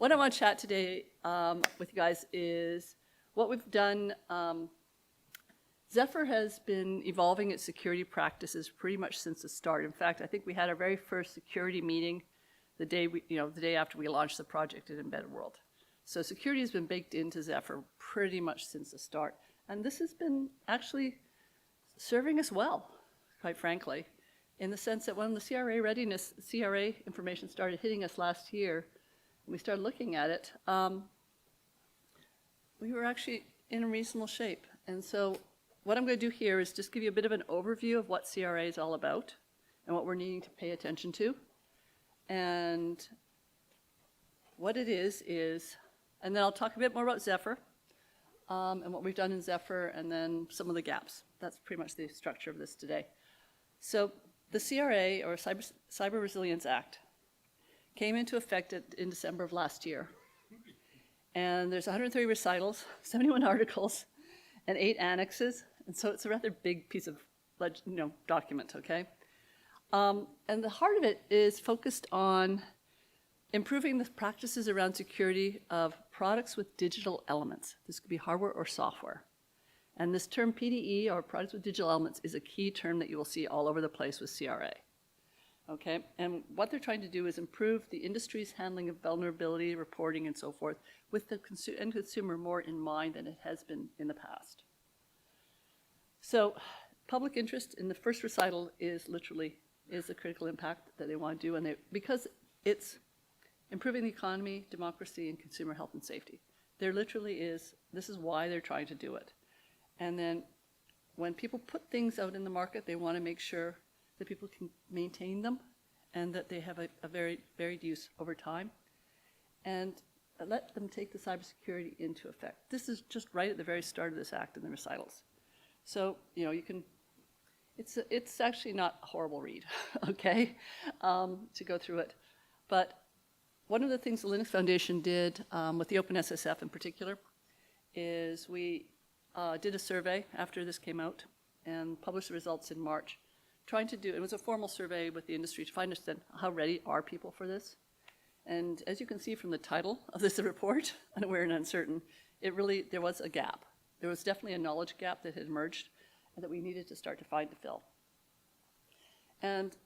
what I want to chat today with you guys is what we've done. Zephyr has been evolving its security practices pretty much since the start. In fact, I think we had our very first security meeting the day after we launched the project at Embedded World. So security has been baked into Zephyr pretty much since the start. And this has been actually serving us well, quite frankly, in the sense that when the CRA Readiness, CRA information started hitting us last year, and we started looking at it, we were actually in a reasonable shape. And so what I'm going to do here is just give you a bit of an overview of what CRA is all about and what we're needing to pay attention to. And what it is, and then I'll talk a bit more about Zephyr and what we've done in Zephyr, and then some of the gaps. That's pretty much the structure of this today. So the CRA, or Cyber Resilience Act, came into effect in December of last year. And there's 130 recitals, 71 articles, and 8 annexes. And so it's a rather big piece of document, okay? And the heart of it is focused on improving the practices around security of products with digital elements. This could be hardware or software. And this term PDE, or products with digital elements, is a key term that you will see all over the place with CRA. Okay, and what they're trying to do is improve the industry's handling of vulnerability, reporting, and so forth, with the end consumer more in mind than it has been in the past. So, public interest in the first recital is the critical impact that they want to do, and because it's improving the economy, democracy, and consumer health and safety. There literally is, this is why they're trying to do it. And then when people put things out in the market, they want to make sure that people can maintain them and that they have a very varied use over time, and let them take the cybersecurity into effect. This is just right at the very start of this act in the recitals. So, you can, it's actually not a horrible read, okay, to go through it. But one of the things the Linux Foundation did with the OpenSSF in particular is we did a survey after this came out and published the results in March, trying to do, it was a formal survey with the industry to find out how ready are people for this. And as you can see from the title of this report, Unaware and Uncertain, there was a gap. There was definitely a knowledge gap that had emerged and that we needed to start to find to fill. And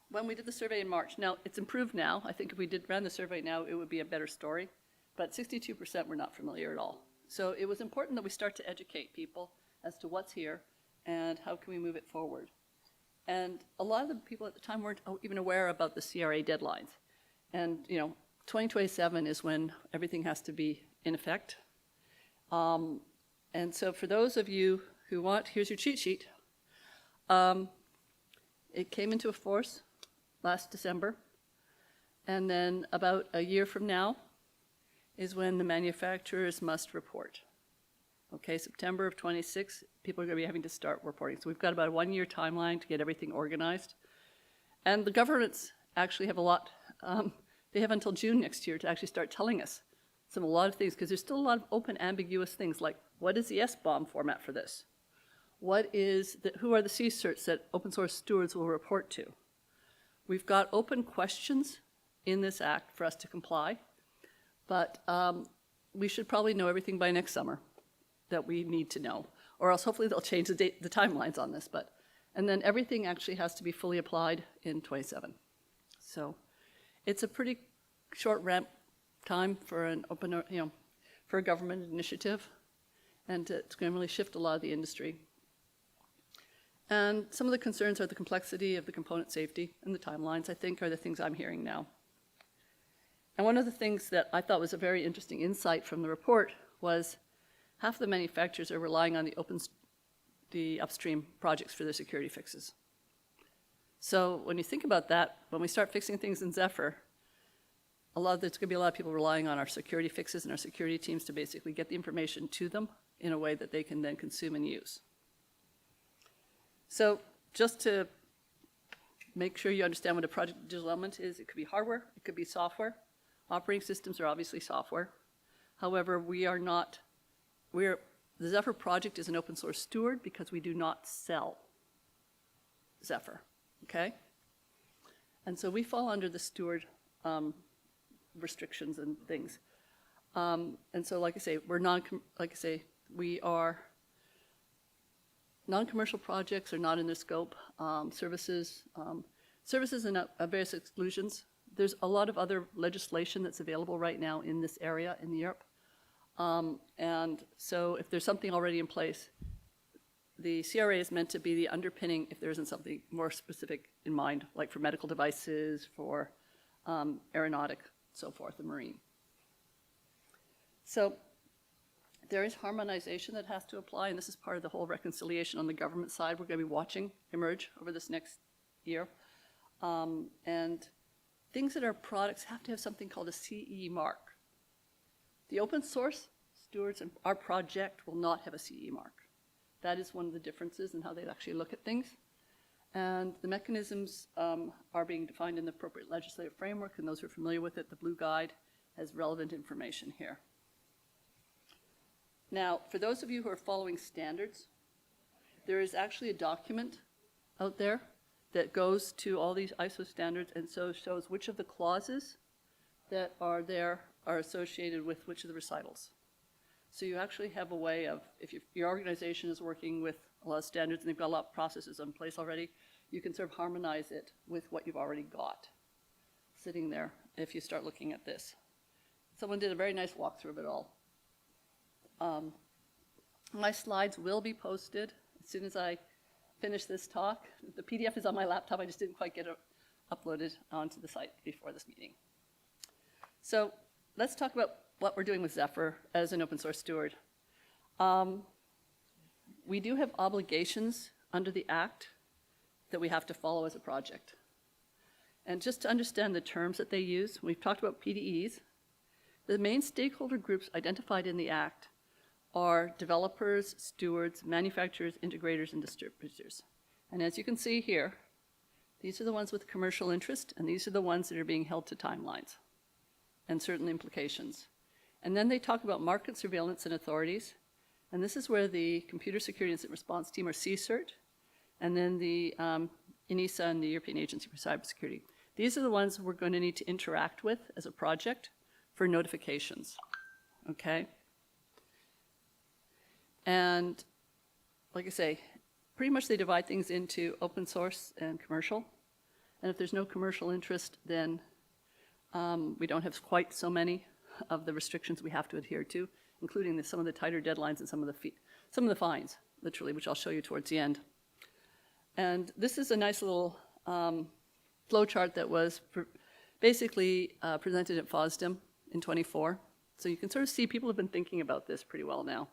when we did the survey in March, now it's improved now. I think if we ran the survey now, it would be a better story. But 62% were not familiar at all. So it was important that we start to educate people as to what's here and how can we move it forward. And a lot of the people at the time weren't even aware about the CRA deadlines. And 2027 is when everything has to be in effect. And so for those of you who want, here's your cheat sheet. It came into force last December. And then about a year from now is when the manufacturers must report. Okay, September of 26, people are going to be having to start reporting. So we've got about a 1-year timeline to get everything organized. And the governments actually have a lot, they have until June next year to actually start telling us a lot of things, because there's still a lot of open, ambiguous things like, what is the SBOM format for this? Who are the C-certs that open source stewards will report to? We've got open questions in this act for us to comply, but we should probably know everything by next summer that we need to know, or else hopefully they'll change the timelines on this. And then everything actually has to be fully applied in 27. So it's a pretty short ramp time for an open, for a government initiative, and it's going to really shift a lot of the industry. And some of the concerns are the complexity of the component safety and the timelines, I think, are the things I'm hearing now. And one of the things that I thought was a very interesting insight from the report was half the manufacturers are relying on the upstream projects for their security fixes. So when you think about that, when we start fixing things in Zephyr, there's going to be a lot of people relying on our security fixes and our security teams to basically get the information to them in a way that they can then consume and use. So just to make sure you understand what a project digital element is, it could be hardware, it could be software. Operating systems are obviously software. However, the Zephyr project is an open source steward because we do not sell Zephyr, okay? And so we fall under the steward restrictions and things. And so, like I say, we are non-commercial projects are not in their scope. Services and various exclusions. There's a lot of other legislation that's available right now in this area in Europe. And so if there's something already in place, the CRA is meant to be the underpinning if there isn't something more specific in mind, like for medical devices, for aeronautic, so forth, and marine. So there is harmonization that has to apply, and this is part of the whole reconciliation on the government side we're going to be watching emerge over this next year. And things that are products have to have something called a CE mark. The open source stewards and our project will not have a CE mark. That is one of the differences in how they actually look at things. And the mechanisms are being defined in the appropriate legislative framework, and those who are familiar with it, the Blue Guide has relevant information here. Now, for those of you who are following standards, there is actually a document out there that goes to all these ISO standards and so shows which of the clauses that are there are associated with which of the recitals. So you actually have a way of, if your organization is working with a lot of standards and they've got a lot of processes in place already, you can sort of harmonize it with what you've already got sitting there if you start looking at this. Someone did a very nice walkthrough of it all. My slides will be posted as soon as I finish this talk. The PDF is on my laptop. I just didn't quite get it uploaded onto the site before this meeting. So let's talk about what we're doing with Zephyr as an open source steward. We do have obligations under the Act that we have to follow as a project. And just to understand the terms that they use, we've talked about PDEs. The main stakeholder groups identified in the Act are developers, stewards, manufacturers, integrators, and distributors. And as you can see here, these are the ones with commercial interest, and these are the ones that are being held to timelines and certain implications. And then they talk about market surveillance and authorities, and this is where the Computer Security Incident Response Team, or CSIRT, and then the ENISA and the European Agency for Cybersecurity. These are the ones we're going to need to interact with as a project for notifications, okay? And like I say, pretty much they divide things into open source and commercial. And if there's no commercial interest, then we don't have quite so many of the restrictions we have to adhere to, including some of the tighter deadlines and some of the fines, literally, which I'll show you towards the end. And this is a nice little flow chart that was basically presented at FOSDEM in 24. So you can sort of see people have been thinking about this pretty well now.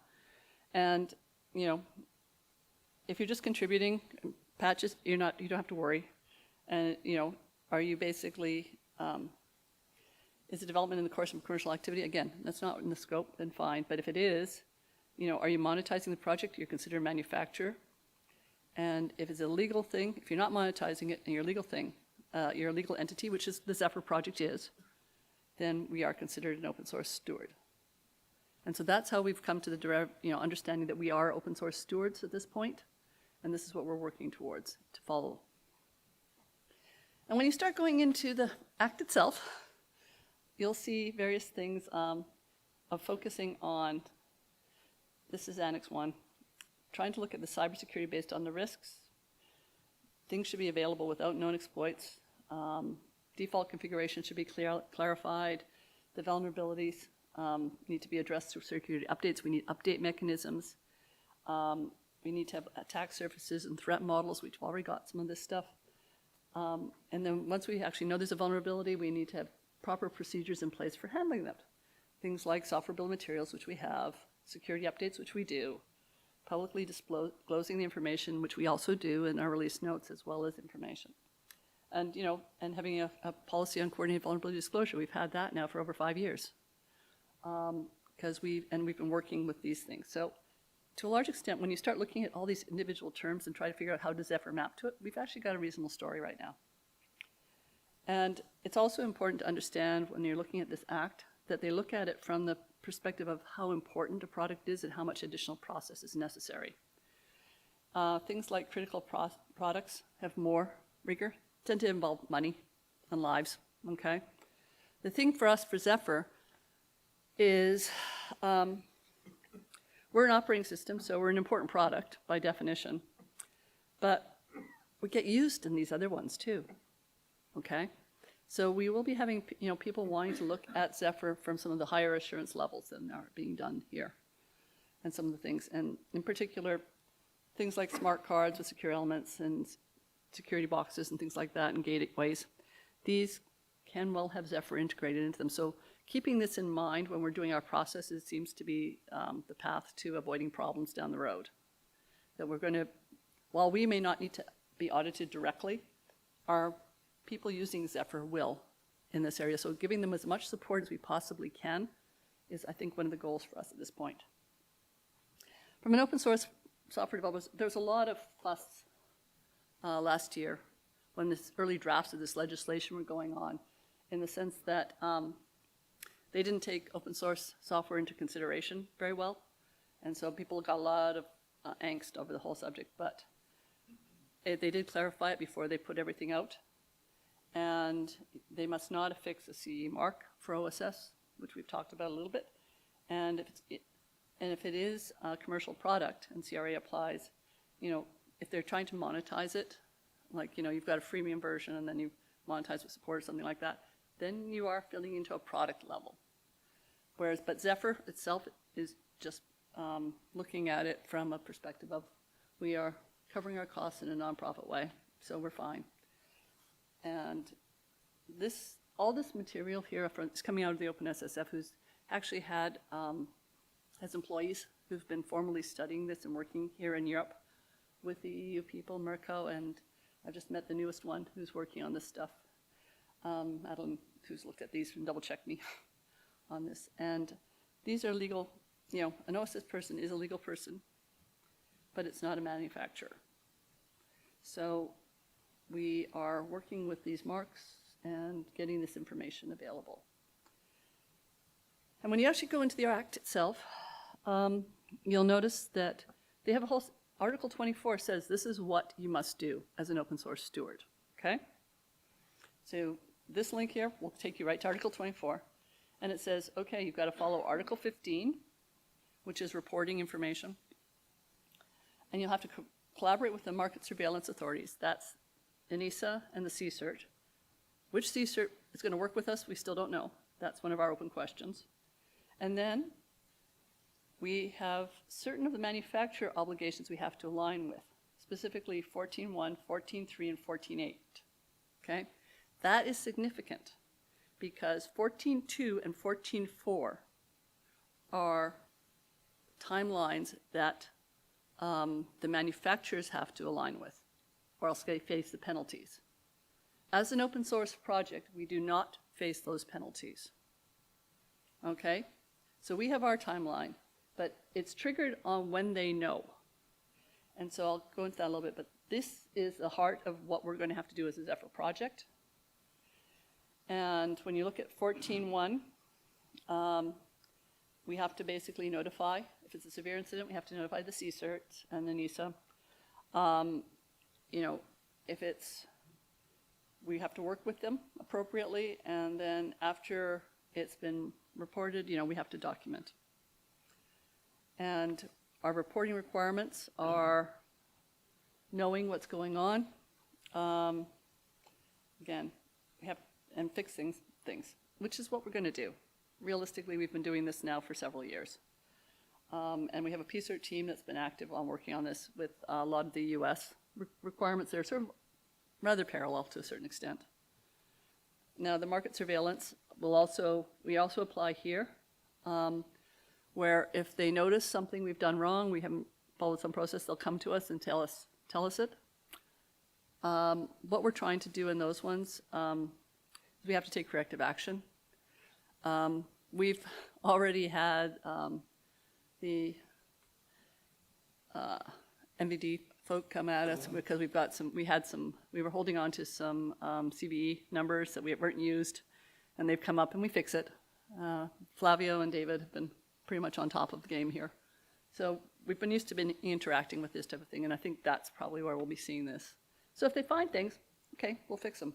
And, you know, if you're just contributing patches, you don't have to worry. And, you know, are you basically, is the development in the course of commercial activity? Again, that's not in the scope, then fine. But if it is, you know, are you monetizing the project? You're considered a manufacturer. And if it's a legal thing, if you're not monetizing it and you're a legal thing, you're a legal entity, which is the Zephyr project is, then we are considered an open source steward. And so that's how we've come to the understanding that we are open source stewards at this point, and this is what we're working towards to follow. And when you start going into the Act itself, you'll see various things of focusing on, this is Annex 1, trying to look at the cybersecurity based on the risks. Things should be available without known exploits. Default configuration should be clarified. The vulnerabilities need to be addressed through security updates. We need update mechanisms. We need to have attack surfaces and threat models. We've already got some of this stuff. And then once we actually know there's a vulnerability, we need to have proper procedures in place for handling them. Things like software bill of materials, which we have, security updates, which we do, publicly disclosing the information, which we also do in our release notes, as well as information. And, you know, and having a policy on coordinated vulnerability disclosure. We've had that now for over 5 years. Because we've been working with these things. So to a large extent, when you start looking at all these individual terms and try to figure out how does Zephyr map to it, we've actually got a reasonable story right now. And it's also important to understand when you're looking at this act that they look at it from the perspective of how important a product is and how much additional process is necessary. Things like critical products have more rigor, tend to involve money and lives, okay? The thing for us for Zephyr is we're an operating system, so we're an important product by definition, but we get used in these other ones too, okay? So we will be having people wanting to look at Zephyr from some of the higher assurance levels that are being done here, and some of the things, and in particular, things like smart cards with secure elements and security boxes and things like that, and gateways. These can well have Zephyr integrated into them. So keeping this in mind when we're doing our processes seems to be the path to avoiding problems down the road. That we're going to, while we may not need to be audited directly, our people using Zephyr will in this area. So giving them as much support as we possibly can is, I think, one of the goals for us at this point. From an open source software developer, there was a lot of fuss last year when the early drafts of this legislation were going on, in the sense that they didn't take open source software into consideration very well. And so people got a lot of angst over the whole subject, but they did clarify it before they put everything out. And they must not affix a CE mark for OSS, which we've talked about a little bit. And if it is a commercial product and CRA applies, if they're trying to monetize it, like, you've got a freemium version and then you monetize with support or something like that, then you are filling into a product level. But Zephyr itself is just looking at it from a perspective of, we are covering our costs in a nonprofit way, so we're fine. And all this material here is coming out of the OpenSSF, who's actually has employees who've been formally studying this and working here in Europe with the EU people, Mirko, and I've just met the newest one who's working on this stuff, Madeline, who's looked at these and double-checked me on this. And these are legal, an OSS person is a legal person, but it's not a manufacturer. So we are working with these marks and getting this information available. And when you actually go into the Act itself, you'll notice that they have a whole, Article 24 says this is what you must do as an open source steward, okay? So this link here will take you right to Article 24, and it says, okay, you've got to follow Article 15, which is reporting information, and you'll have to collaborate with the market surveillance authorities. That's ENISA and the CSIRT. Which CSIRT is going to work with us, we still don't know. That's one of our open questions. And then we have certain of the manufacturer obligations we have to align with, specifically 14.1, 14.3, and 14.8, okay? That is significant because 14.2 and 14.4 are timelines that the manufacturers have to align with, or else they face the penalties. As an open source project, we do not face those penalties, okay? So we have our timeline, but it's triggered on when they know. And so I'll go into that a little bit, but this is the heart of what we're going to have to do as a Zephyr project. And when you look at 14.1, we have to basically notify, if it's a severe incident, we have to notify the CSIRT and the NISA. If we have to work with them appropriately, and then after it's been reported, we have to document. And our reporting requirements are knowing what's going on. Again, and fixing things, which is what we're going to do. Realistically, we've been doing this now for several years. And we have a PSIRT team that's been active on working on this with a lot of the US requirements that are sort of rather parallel to a certain extent. Now, the market surveillance we also apply here, where if they notice something we've done wrong, we haven't followed some process, they'll come to us and tell us it. What we're trying to do in those ones, we have to take corrective action. We've already had the MVD folk come at us because we were holding on to some CVE numbers that weren't used, and they've come up and we fix it. Flavio and David have been pretty much on top of the game here. So we've been used to interacting with this type of thing, and I think that's probably where we'll be seeing this. So if they find things, okay, we'll fix them.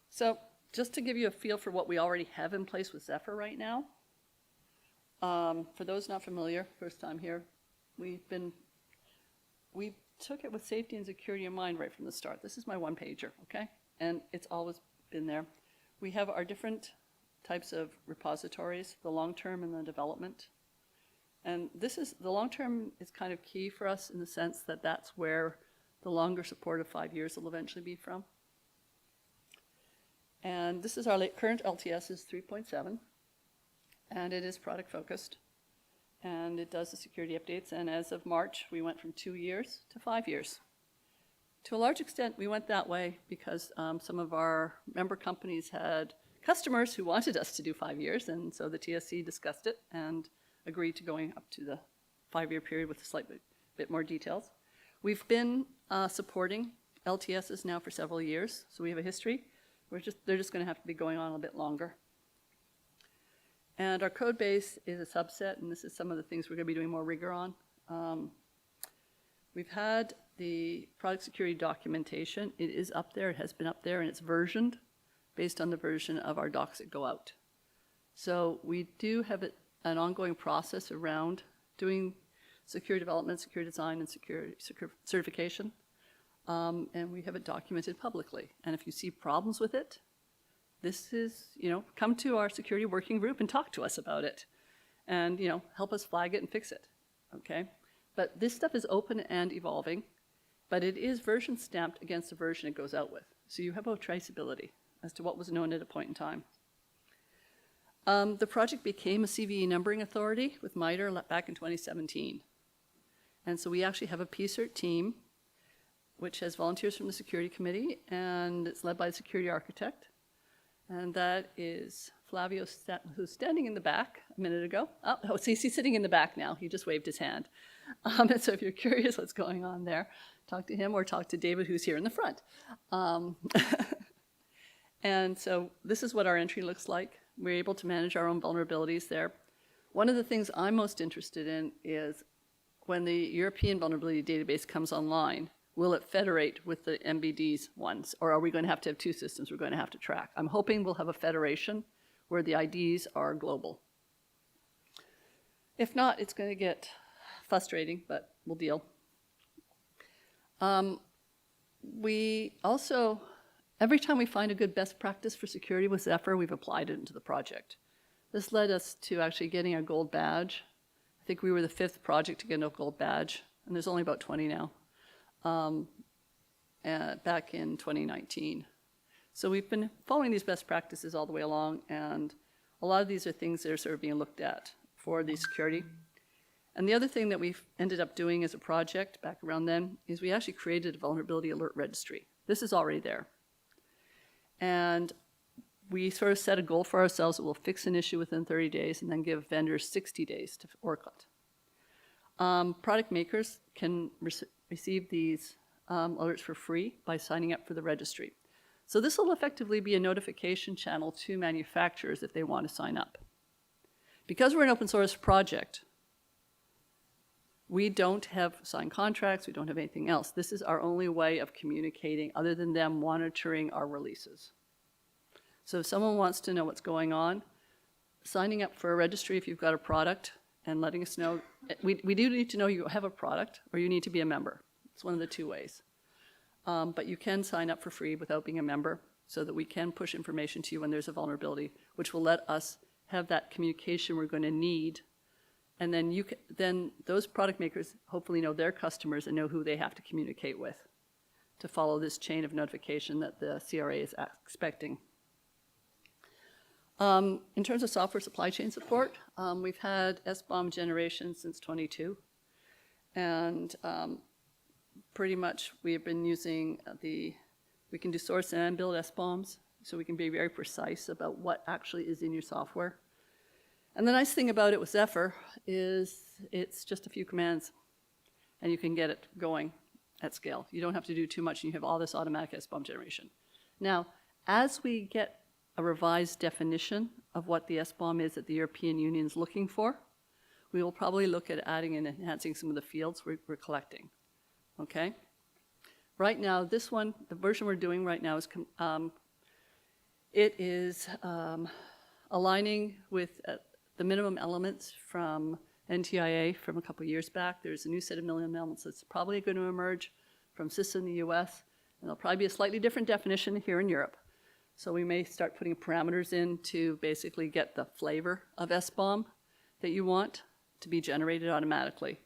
So just to give you a feel for what we already have in place with Zephyr right now, for those not familiar, first time here, we took it with safety and security in mind right from the start. This is my one pager, okay? And it's always been there. We have our different types of repositories, the long-term and the development. And the long-term is kind of key for us in the sense that that's where the longer support of 5 years will eventually be from. And this is our current LTS is 3.7, and it is product focused. And it does the security updates, and as of March, we went from 2 years to 5 years. To a large extent, we went that way because some of our member companies had customers who wanted us to do 5 years, and so the TSC discussed it and agreed to going up to the 5-year period with a slight bit more details. We've been supporting LTSs now for several years, so we have a history. They're just going to have to be going on a bit longer. And our code base is a subset, and this is some of the things we're going to be doing more rigor on. We've had the product security documentation. It is up there, it has been up there, and it's versioned based on the version of our docs that go out. So we do have an ongoing process around doing secure development, secure design, and secure certification. And we have it documented publicly. And if you see problems with it, this is, come to our security working group and talk to us about it. And, help us flag it and fix it, okay? But this stuff is open and evolving, but it is version stamped against the version it goes out with. So you have a traceability as to what was known at a point in time. The project became a CVE numbering authority with MITRE back in 2017. And so we actually have a PCERT team, which has volunteers from the security committee, and it's led by the security architect. And that is Flavio, who's standing in the back a minute ago. Oh, so he's sitting in the back now. He just waved his hand. And so if you're curious what's going on there, talk to him or talk to David, who's here in the front. And so this is what our entry looks like. We're able to manage our own vulnerabilities there. One of the things I'm most interested in is when the European Vulnerability Database comes online, will it federate with the MBD's ones, or are we going to have 2 systems we're going to have to track? I'm hoping we'll have a federation where the IDs are global. If not, it's going to get frustrating, but we'll deal. We also, every time we find a good best practice for security with Zephyr, we've applied it into the project. This led us to actually getting a gold badge. I think we were the 5th project to get a gold badge, and there's only about 20 now. Back in 2019. So we've been following these best practices all the way along, and a lot of these are things that are sort of being looked at for the security. And the other thing that we've ended up doing as a project back around then is we actually created a vulnerability alert registry. This is already there. And we sort of set a goal for ourselves that we'll fix an issue within 30 days and then give vendors 60 days to work on it. Product makers can receive these alerts for free by signing up for the registry. So this will effectively be a notification channel to manufacturers if they want to sign up. Because we're an open source project, we don't have signed contracts, we don't have anything else. This is our only way of communicating other than them monitoring our releases. So if someone wants to know what's going on, signing up for a registry if you've got a product and letting us know, we do need to know you have a product or you need to be a member. It's one of the 2 ways. But you can sign up for free without being a member so that we can push information to you when there's a vulnerability, which will let us have that communication we're going to need. And then then those product makers hopefully know their customers and know who they have to communicate with to follow this chain of notification that the CRA is expecting. In terms of software supply chain support, we've had SBOM generation since 22. And pretty much we have been using we can do source and build SBOMs, so we can be very precise about what actually is in your software. And the nice thing about it with Zephyr is it's just a few commands, and you can get it going at scale. You don't have to do too much, and you have all this automatic SBOM generation. Now, as we get a revised definition of what the SBOM is that the European Union is looking for, we will probably look at adding and enhancing some of the fields we're collecting, okay? Right now, this one, the version we're doing right now It is aligning with the minimum elements from NTIA from a couple years back. There's a new set of minimum elements that's probably going to emerge from CISA in the US, and there'll probably be a slightly different definition here in Europe. So we may start putting parameters in to basically get the flavor of SBOM that you want to be generated automatically.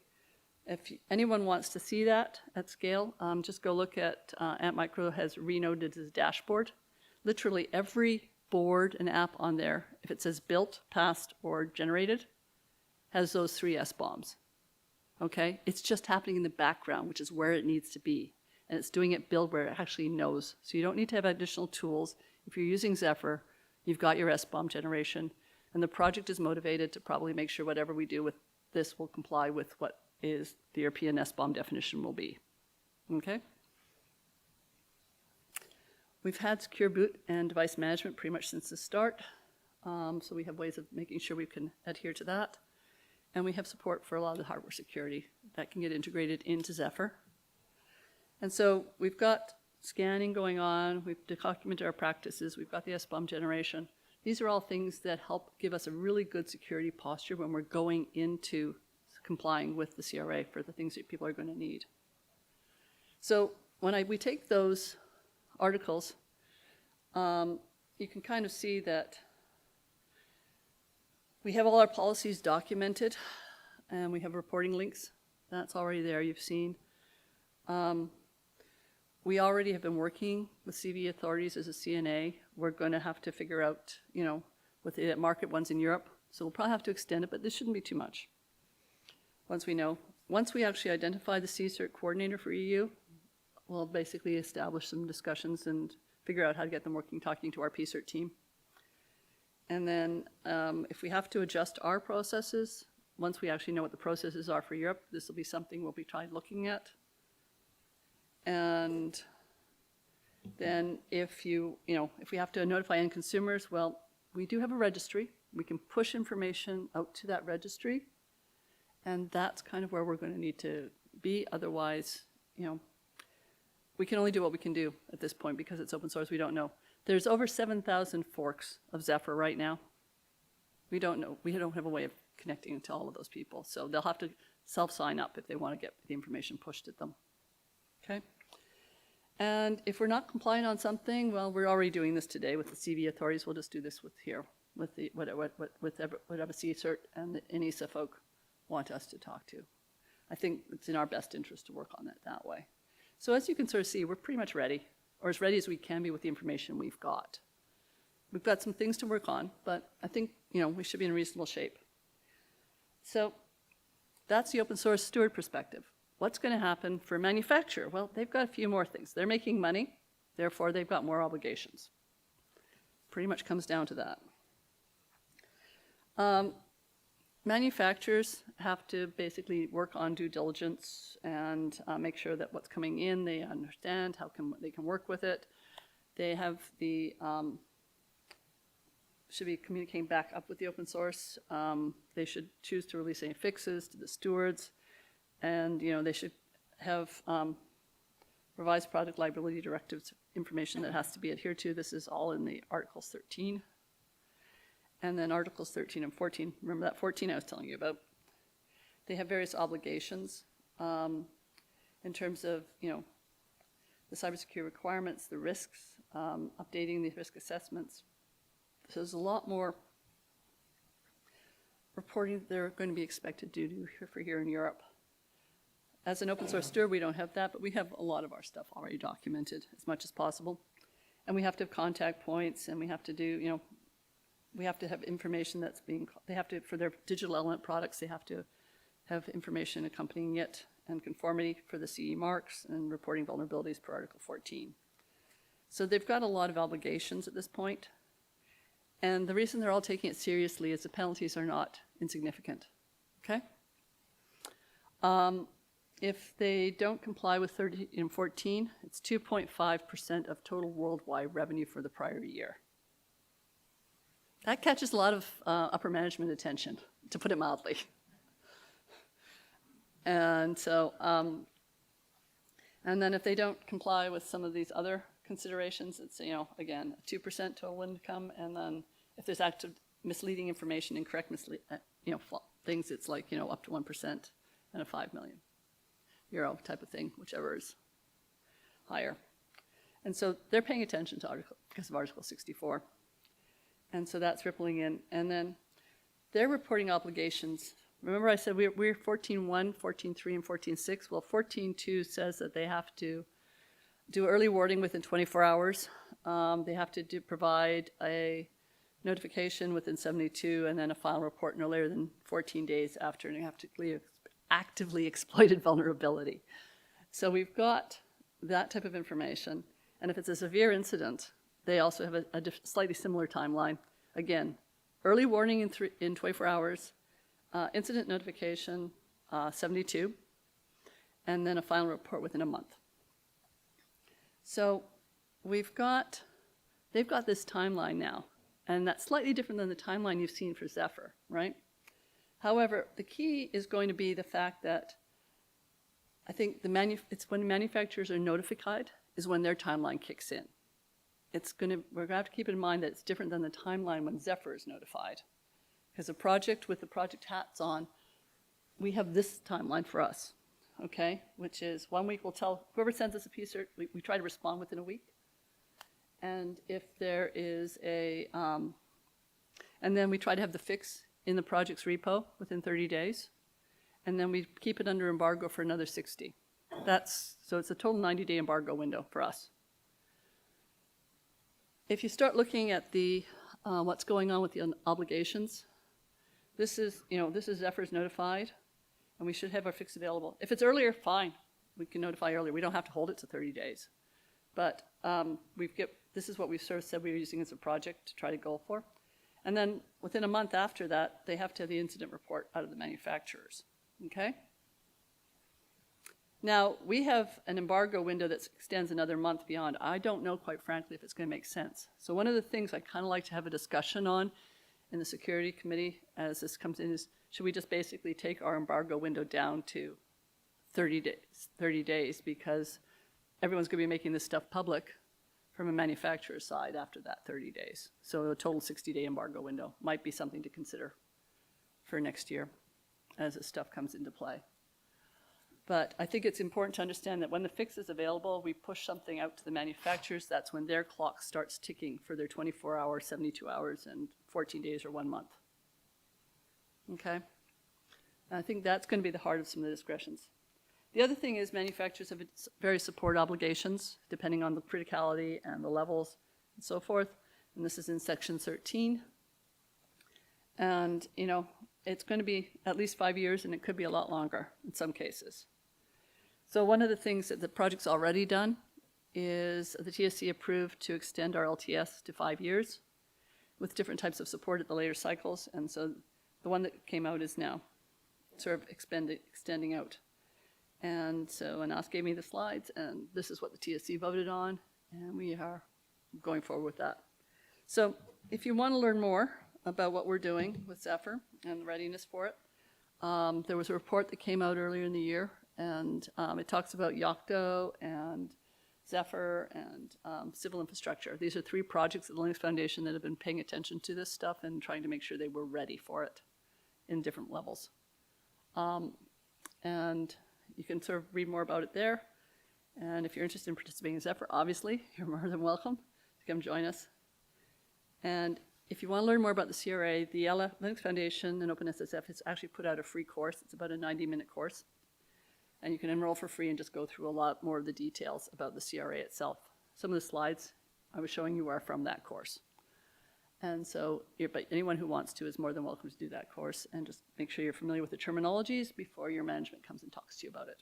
If anyone wants to see that at scale, just go look at Antmicro has renoded his dashboard. Literally every board and app on there, if it says built, passed, or generated, has those 3 SBOMs. Okay? It's just happening in the background, which is where it needs to be. And it's doing it build where it actually knows. So you don't need to have additional tools. If you're using Zephyr, you've got your SBOM generation. And the project is motivated to probably make sure whatever we do with this will comply with what is the European SBOM definition will be. Okay? We've had secure boot and device management pretty much since the start. So we have ways of making sure we can adhere to that. And we have support for a lot of the hardware security that can get integrated into Zephyr. And so we've got scanning going on. We've documented our practices. We've got the SBOM generation. These are all things that help give us a really good security posture when we're going into complying with the CRA for the things that people are going to need. So when we take those articles, you can kind of see that we have all our policies documented, and we have reporting links. That's already there, you've seen. We already have been working with CV authorities as a CNA. We're going to have to figure out, with the market ones in Europe. So we'll probably have to extend it, but this shouldn't be too much. Once we actually identify the CCERT coordinator for EU, we'll basically establish some discussions and figure out how to get them working, talking to our PCERT team. And then if we have to adjust our processes, once we actually know what the processes are for Europe, this will be something we'll be trying looking at. And then if if we have to notify end consumers, well, we do have a registry. We can push information out to that registry. And that's kind of where we're going to need to be. Otherwise, we can only do what we can do at this point because it's open source. We don't know. There's over 7,000 forks of Zephyr right now. We don't know. We don't have a way of connecting to all of those people. So they'll have to self-sign up if they want to get the information pushed at them. Okay? And if we're not compliant on something, well, we're already doing this today with the CV authorities. We'll just do this with the whatever CCERT and the NISA folk want us to talk to. I think it's in our best interest to work on it that way. So as you can sort of see, we're pretty much ready, or as ready as we can be with the information we've got. We've got some things to work on, but I think, we should be in reasonable shape. So that's the open source steward perspective. What's going to happen for a manufacturer? Well, they've got a few more things. They're making money, therefore they've got more obligations. Pretty much comes down to that. Manufacturers have to basically work on due diligence and make sure that what's coming in, they understand how they can work with it. They have should be communicating back up with the open source. They should choose to release any fixes to the stewards. And they should have revised product liability directives information that has to be adhered to. This is all in the Articles 13. And then Articles 13 and 14, remember that 14 I was telling you about? They have various obligations in terms of, the cybersecurity requirements, the risks, updating the risk assessments. So there's a lot more reporting they're going to be expected to do for here in Europe. As an open source steward, we don't have that, but we have a lot of our stuff already documented as much as possible. And we have to have contact points, and we have to do, we have to have information that's for their digital element products, they have to have information accompanying it and conformity for the CE marks and reporting vulnerabilities per Article 14. So they've got a lot of obligations at this point. And the reason they're all taking it seriously is the penalties are not insignificant, okay? If they don't comply with 13 and 14, it's 2.5% of total worldwide revenue for the prior year. That catches a lot of upper management attention, to put it mildly. And so, and then if they don't comply with some of these other considerations, it's, again, 2% total income, and then if there's active misleading information, incorrect things, it's like, up to 1% and a 5 million euro type of thing, whichever is higher. And so they're paying attention to because of Article 64. And so that's rippling in. And then their reporting obligations, remember I said we're 14.1, 14.3, and 14.6. Well, 14.2 says that they have to do early warning within 24 hours. They have to provide a notification within 72, and then a final report no later than 14 days after an actively exploited vulnerability. So we've got that type of information. And if it's a severe incident, they also have a slightly similar timeline. Again, early warning in 24 hours, incident notification 72, and then a final report within a month. So they've got this timeline now, and that's slightly different than the timeline you've seen for Zephyr, right? However, the key is going to be the fact that I think it's when manufacturers are notified is when their timeline kicks in. We're going to have to keep in mind that it's different than the timeline when Zephyr is notified. Because a project with the project hats on, we have this timeline for us, okay? Which is 1 week we'll tell, whoever sends us a piece, we try to respond within a week. And if there is and then we try to have the fix in the project's repo within 30 days. And then we keep it under embargo for another 60. So it's a total 90-day embargo window for us. If you start looking at the what's going on with the obligations, this is Zephyr's notified, and we should have our fix available. If it's earlier, fine, we can notify earlier. We don't have to hold it to 30 days. But this is what we've sort of said we were using as a project to try to go for. And then within a month after that, they have to have the incident report out of the manufacturers. Okay? Now, we have an embargo window that extends another month beyond. I don't know, quite frankly, if it's going to make sense. So one of the things I kind of like to have a discussion on in the security committee as this comes in is, should we just basically take our embargo window down to 30 days, because everyone's going to be making this stuff public from a manufacturer's side after that 30 days. So a total 60-day embargo window might be something to consider for next year as this stuff comes into play. But I think it's important to understand that when the fix is available, we push something out to the manufacturers. That's when their clock starts ticking for their 24 hours, 72 hours, and 14 days or 1 month. Okay? And I think that's going to be the heart of some of the discretions. The other thing is manufacturers have various support obligations, depending on the criticality and the levels and so forth. And this is in section 13. And, it's going to be at least 5 years, and it could be a lot longer in some cases. So one of the things that the project's already done is the TSC approved to extend our LTS to 5 years with different types of support at the later cycles. And so the one that came out is now sort of extending out. And so Anas gave me the slides, and this is what the TSC voted on, and we are going forward with that. So if you want to learn more about what we're doing with Zephyr and the readiness for it, there was a report that came out earlier in the year, and it talks about Yocto and Zephyr and civil infrastructure. These are 3 projects at the Linux Foundation that have been paying attention to this stuff and trying to make sure they were ready for it in different levels. And you can sort of read more about it there. And if you're interested in participating in Zephyr, obviously, you're more than welcome to come join us. And if you want to learn more about the CRA, the Linux Foundation and OpenSSF has actually put out a free course. It's about a 90-minute course. And you can enroll for free and just go through a lot more of the details about the CRA itself. Some of the slides I was showing you are from that course. And so, but anyone who wants to is more than welcome to do that course, and just make sure you're familiar with the terminologies before your management comes and talks to you about it.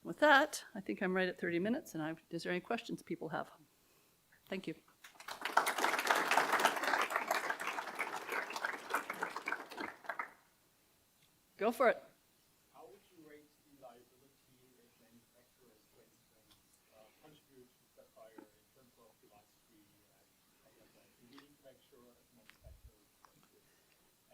With that, I think I'm right at 30 minutes, and is there any questions people have? Thank you. Go for it. How would you rate the liability if manufacturers, for instance, contribute to Zephyr in terms of device fee and stuff like that? Do you make sure as manufacturers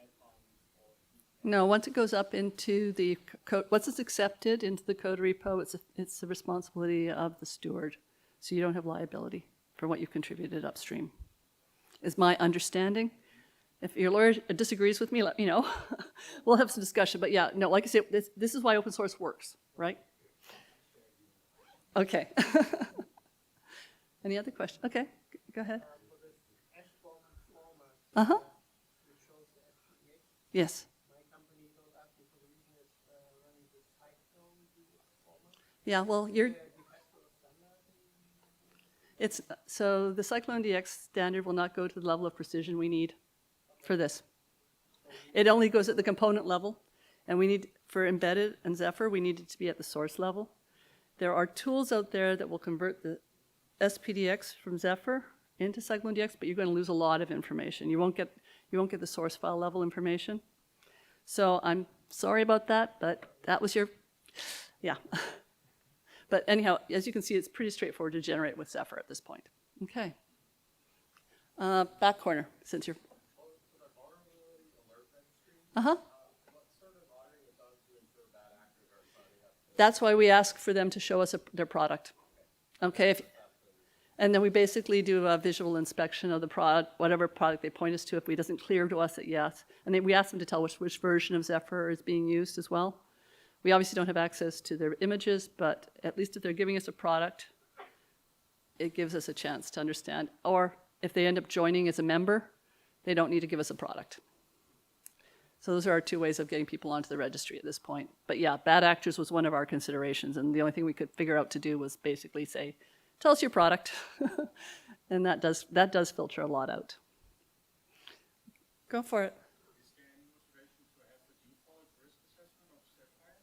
add-ons or No, once it goes up into the code, once it's accepted into the code repo, it's the responsibility of the steward. So you don't have liability for what you've contributed upstream, is my understanding. If your lawyer disagrees with me, let me know. We'll have some discussion. But yeah, no, like I said, this is why open source works, right? Okay. Any other questions? Okay, go ahead. For this SBOM format, Uh-huh. which shows the SPDX, Yes. my company told us for the reason it's running the Cyclone format. Yeah, well, you're, De facto standard. so the Cyclone DX standard will not go to the level of precision we need for this. It only goes at the component level, and we need, for embedded and Zephyr, we need it to be at the source level. There are tools out there that will convert the SPDX from Zephyr into Cyclone DX, but you're going to lose a lot of information. You won't get the source file level information. So I'm sorry about that, but that was your, yeah. But anyhow, as you can see, it's pretty straightforward to generate with Zephyr at this point. Okay. Back corner, since you're. Uh-huh. That's why we ask for them to show us their product. Okay. And then we basically do a visual inspection of the product, whatever product they point us to. If it doesn't clear to us that yes, and then we ask them to tell which version of Zephyr is being used as well. We obviously don't have access to their images, but at least if they're giving us a product, it gives us a chance to understand. Or if they end up joining as a member, they don't need to give us a product. So those are our two ways of getting people onto the registry at this point. But yeah, bad actors was one of our considerations, and the only thing we could figure out to do was basically say, tell us your product. And that does filter a lot out. Go for it. Is there any motivation to have the default risk assessment of Zephyr?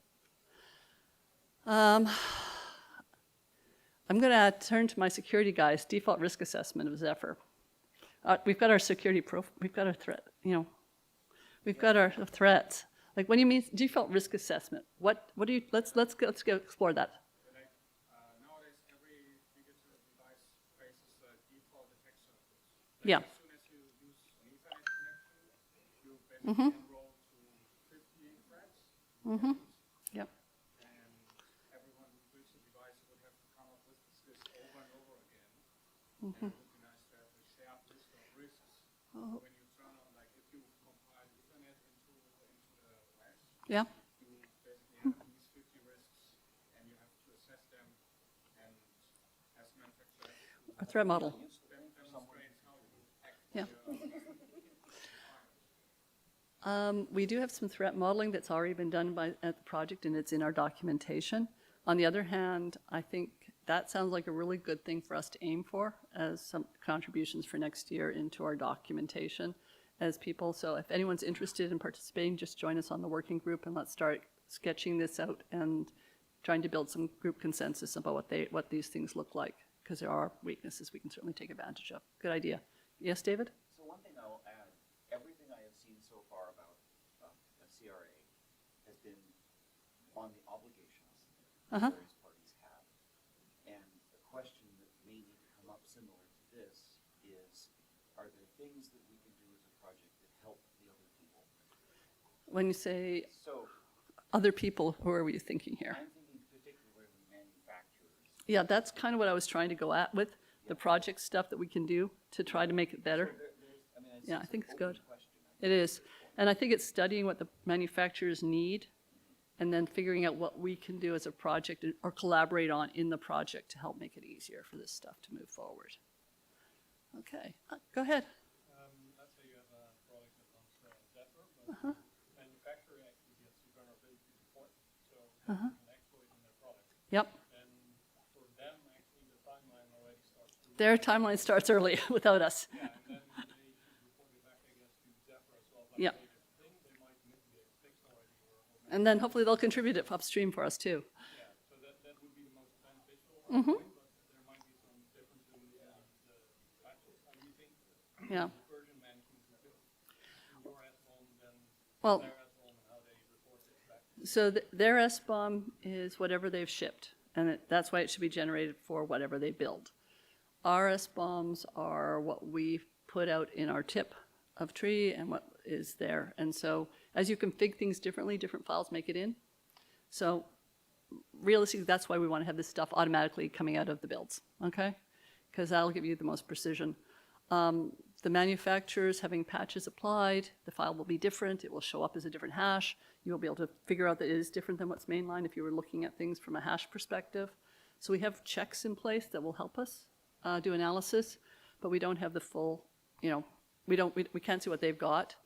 I'm going to turn to my security guys, default risk assessment of Zephyr. We've got our security we've got our threat, we've got our threats. Like when you mean default risk assessment, what do you, let's go explore that. Like, nowadays, every digital device faces a default attack surface. Yeah. As soon as you use an Ethernet connection, you basically enroll to 58 threats. Yep. And everyone who builds a device would have to come up with this list over and over again. And it would be nice to have a shared list of risks. When you turn on, like if you compile Ethernet into the OS, Yeah. you basically have these 50 risks and you have to assess them and as manufacturers Our threat model. demonstrates how you act. Yeah. We do have some threat modeling that's already been done at the project, and it's in our documentation. On the other hand, I think that sounds like a really good thing for us to aim for as some contributions for next year into our documentation as people. So if anyone's interested in participating, just join us on the working group and let's start sketching this out and trying to build some group consensus about what these things look like, because there are weaknesses we can certainly take advantage of. Good idea. Yes, David? So one thing I will add, everything I have seen so far about the CRA has been on the obligations that various parties have. And the question that may need to come up similar to this is, are there things that we can do as a project that help the other people? When you say So other people, who are we thinking here? I'm thinking particularly manufacturers. Yeah, that's kind of what I was trying to go at with the project stuff that we can do to try to make it better. Yeah, I think it's good. It is. And I think it's studying what the manufacturers need and then figuring out what we can do as a project or collaborate on in the project to help make it easier for this stuff to move forward. Okay, go ahead. Let's say you have a product that runs Zephyr, but the manufacturer actually gets the vulnerability report, so they can exploit in their product. Yep. And for them, actually, the timeline already starts to... Their timeline starts early without us. Yeah, and then they should report it back, I guess, to Zephyr as well. Like, Yeah. hey, there's a thing, they might mitigate it, fix already, or And then hopefully they'll contribute it upstream for us too. yeah, so that would be the most beneficial point, but there might be some differences in the patches. How do you think Yeah. version management is built in your SBOM than Well, their SBOM and how they report it back? so their SBOM is whatever they've shipped, and that's why it should be generated for whatever they build. Our SBOMs are what we put out in our tip of tree and what is there. And so as you config things differently, different files make it in. So realistically, that's why we want to have this stuff automatically coming out of the builds, okay? Because that'll give you the most precision. The manufacturers having patches applied, the file will be different. It will show up as a different hash. You will be able to figure out that it is different than what's mainline if you were looking at things from a hash perspective. So we have checks in place that will help us do analysis, but we don't have the full, you know, we can't see what they've got,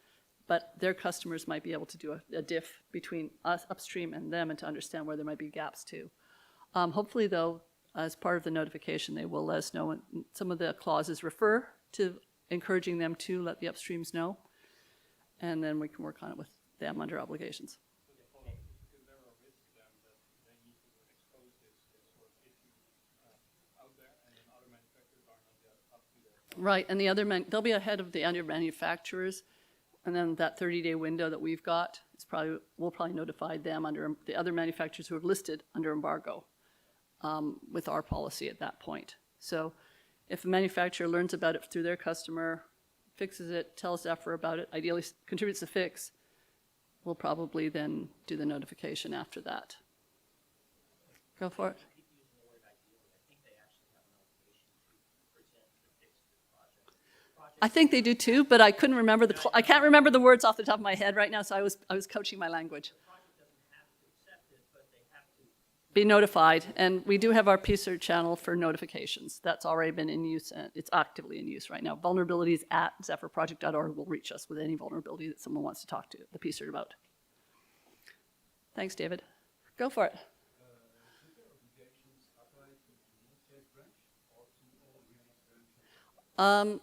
but their customers might be able to do a diff between us upstream and them and to understand where there might be gaps too. Hopefully though, as part of the notification, they will let us know, and some of the clauses refer to encouraging them to let the upstreams know, and then we can work on it with them under obligations. So the follow-up, is there a risk then that they need to expose this sort of issue out there, and then other manufacturers are not yet up to their... Right, and the other they'll be ahead of the other manufacturers, and then that 30-day window that we've got is we'll probably notify them under the other manufacturers who have listed under embargo with our policy at that point. So if a manufacturer learns about it through their customer, fixes it, tells Zephyr about it, ideally contributes the fix, we'll probably then do the notification after that. Go for it. I think they do too, but I couldn't remember I can't remember the words off the top of my head right now, so I was coaching my language. Be notified, and we do have our PSER channel for notifications. That's already been in use, and it's actively in use right now. Vulnerabilities at zephyrproject.org will reach us with any vulnerability that someone wants to talk to the PSER about. Thanks, David. Go for it.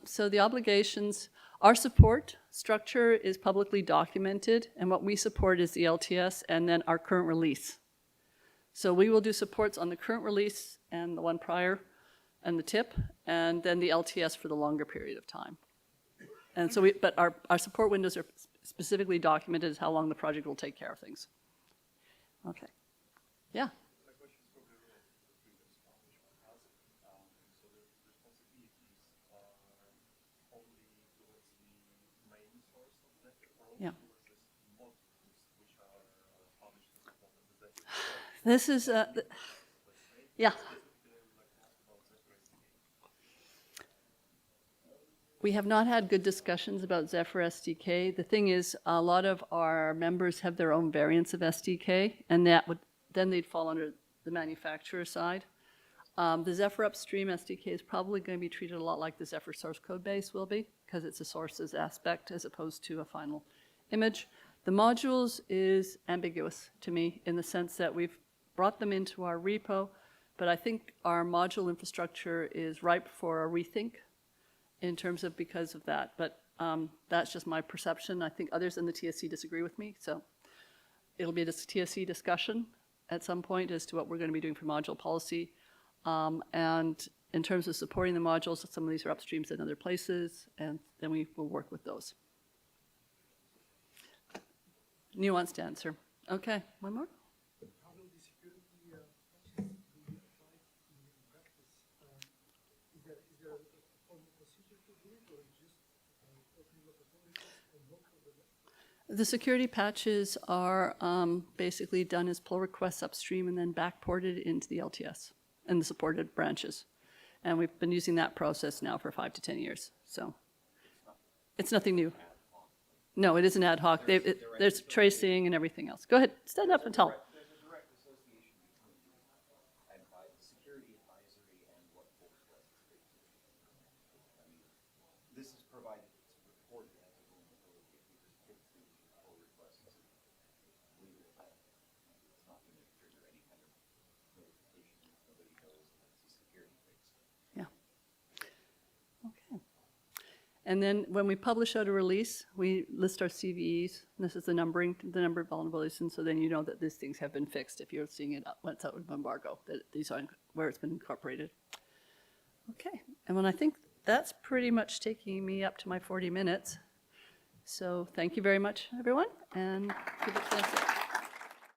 So the obligations, our support structure is publicly documented, and what we support is the LTS and then our current release. So we will do supports on the current release and the one prior and the tip, and then the LTS for the longer period of time. And so but our support windows are specifically documented as how long the project will take care of things. Okay. Yeah. My question is probably related to the previous one, which one has it. So the responsibilities are only towards the main source of Zephyr, or Yeah. towards the modules which are published as part of the Zephyr? This is, yeah. We have not had good discussions about Zephyr SDK. The thing is, a lot of our members have their own variants of SDK, and then they'd fall under the manufacturer side. The Zephyr upstream SDK is probably going to be treated a lot like the Zephyr source code base will be, because it's a sources aspect as opposed to a final image. The modules is ambiguous to me in the sense that we've brought them into our repo, but I think our module infrastructure is ripe for a rethink in terms of because of that. But that's just my perception. I think others in the TSC disagree with me, so it'll be a TSC discussion at some point as to what we're going to be doing for module policy. And in terms of supporting the modules, some of these are upstreams in other places, and then we will work with those. Nuanced answer. Okay, one more? How will the security patches be applied in practice? Is there a formal procedure to do it, or just opening up a pull request and hope for the best? The security patches are basically done as pull requests upstream and then backported into the LTS and the supported branches. And we've been using that process now for 5 to 10 years. So it's nothing new. No, it isn't ad hoc. There's tracing and everything else. Go ahead, stand up and tell. There's a direct association between the security advisory and what pull requests is. I mean, this is provided, it's reported as a vulnerability. If we just take through the pull requests and leave it at that, it's not going to trigger any kind of notification. Nobody knows that it's a security fix. Yeah. Okay. And then when we publish out a release, we list our CVEs. And this is the number of vulnerabilities, and so then you know that these things have been fixed if you're seeing it when it's out of embargo, that these are where it's been incorporated. Okay, and when I think that's pretty much taking me up to my 40 minutes. So thank you very much, everyone, and give it a chance.